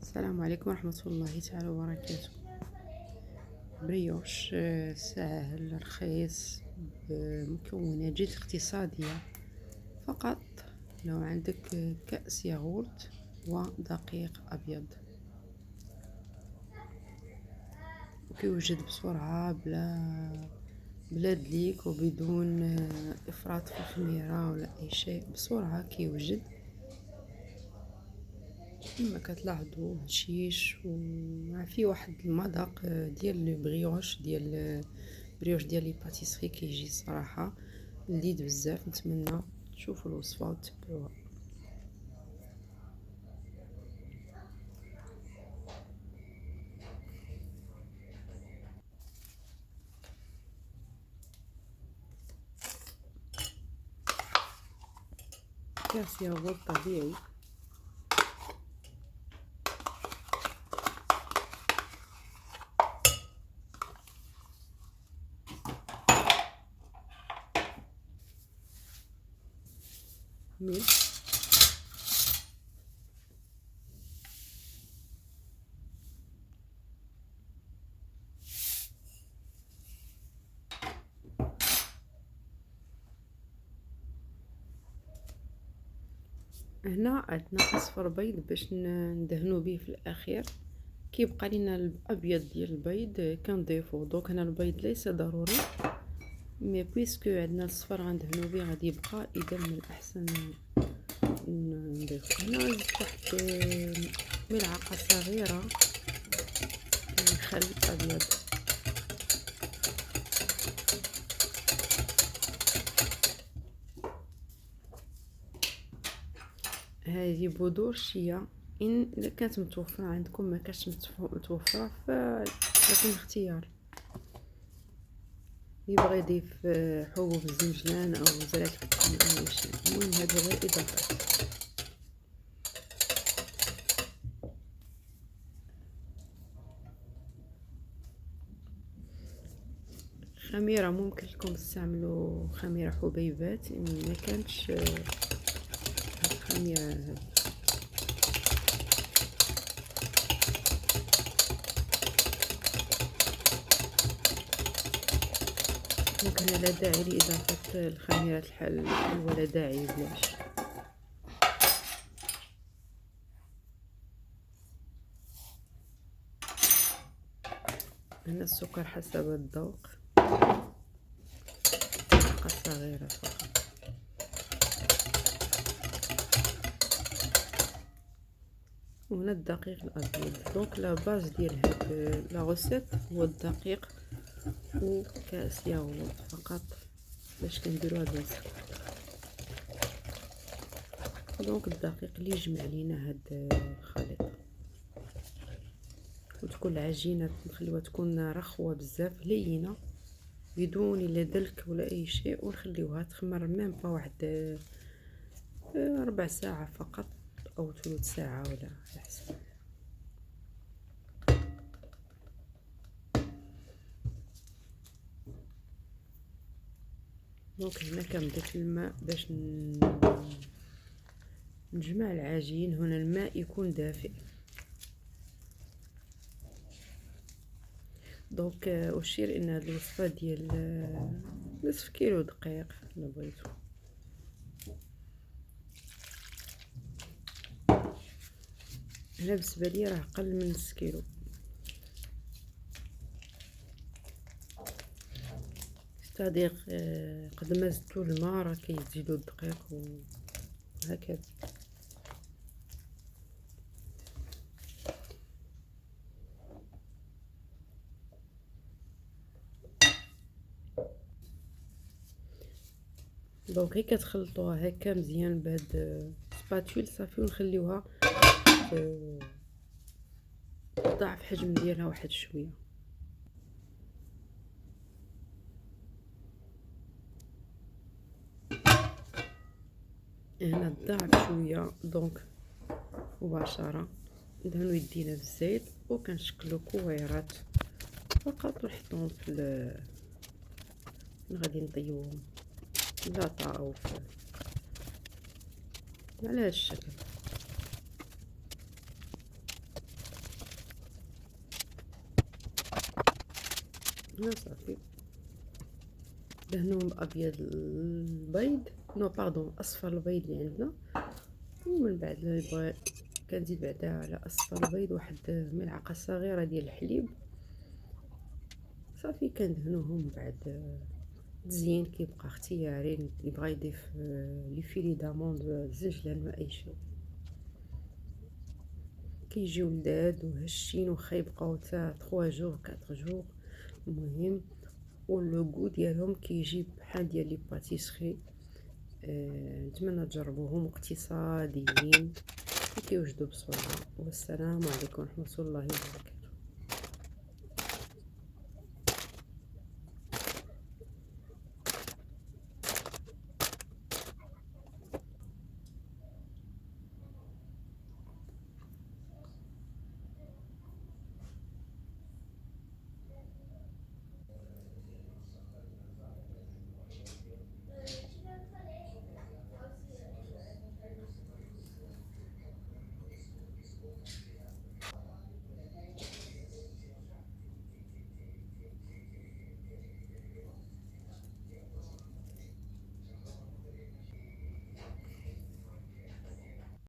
السلام عليكم ورحمة الله تعالى وبركاته. بريوش سهل رخيص بمكونات جد اقتصادية. فقط لو عندك كأس ياغورت ودقيق أبيض، وكيوجد بسرعة بلا دليك وبدون إفراط في الخميرة ولا أي شيء. بسرعة كيوجد كما كتلاحظوا هشيش، ومع فيه واحد المذاق ديال البريوش ديال لي باتيسري كيجي صراحه لذيذ بزاف. نتمنى تشوفوا الوصفه وتتبعوها. كاس ياغورت طبيعي، ملح، هنا عندنا اصفر بيض باش ندهنو به في الاخير. كيبقى لينا الابيض ديال البيض كنضيفو. دوك هنا البيض ليس ضروري، مي بويسكو عندنا الصفر غندهنو به غادي يبقى. اذا من الاحسن نضيف. هنا زدت واحد ملعقه صغيره من خل ابيض. هذه بذور شيا، ان اذا كانت متوفره عندكم، ما كانتش متوفره فلكم اختيار. يبغى يضيف حبوب الزنجلان او زرعه الكمون او اي شيء. المهم هذا غير اضافات. خميره ممكن لكم تستعملوا خميره حبيبات، ما كانتش الخميره هذه. ممكن لا داعي لإضافة الخميرة الحل ولا داعي بلاش. هنا السكر حسب الذوق، ملعقة صغيرة فقط. وهنا الدقيق الأبيض. دونك لا باز ديال هاد لا غوسيت هو الدقيق وكاس ياغورت فقط باش كنديرو هاد الوصفة. دونك الدقيق اللي يجمع لينا هاد الخليط، وتكون العجينه نخليوها تكون رخوه بزاف لينه بدون لا دلك ولا اي شيء، ونخليوها تخمر ميم با واحد ربع ساعه فقط او ثلث ساعه ولا على حسب. دونك هنا كنضيف الماء باش نجمع العجين. هنا الماء يكون دافئ. دونك اشير ان هذه الوصفه ديال نصف كيلو دقيق الا بغيتو. هنا بالنسبه لي راه قل من نص كيلو. صديق قد ما زدتو الماء راه كيزيدو الدقيق وهكذا. دونك غير كتخلطوها هكا مزيان بهاد سباتول صافي، ونخليوها ضعف الحجم ديالها واحد شويه. هنا ضعف شويه. دونك مباشره ندهنو يدينا بالزيت وكنشكلو كويرات فقط ونحطوهم في غادي نطيبوهم في لاطا او على هاد الشكل. هنا صافي دهنوهم بأبيض البيض، نو باردون أصفر البيض اللي عندنا، ومن بعد اللي بغا كنزيد بعدا على أصفر البيض واحد ملعقة صغيرة ديال الحليب صافي. كندهنوهم بعد تزيين كيبقى اختياري، اللي بغا يضيف لي فيلي داموند الزنجلان ما اي شيء. كيجيو لذاذ وهشين وخيبقاو حتى 3 جور 4 جور المهم. ولو غو ديالهم كيجي بحال ديال لي باتيسري. نتمنى تجربوهم اقتصاديين وكيوجدوا بسرعه. والسلام عليكم ورحمه الله وبركاته.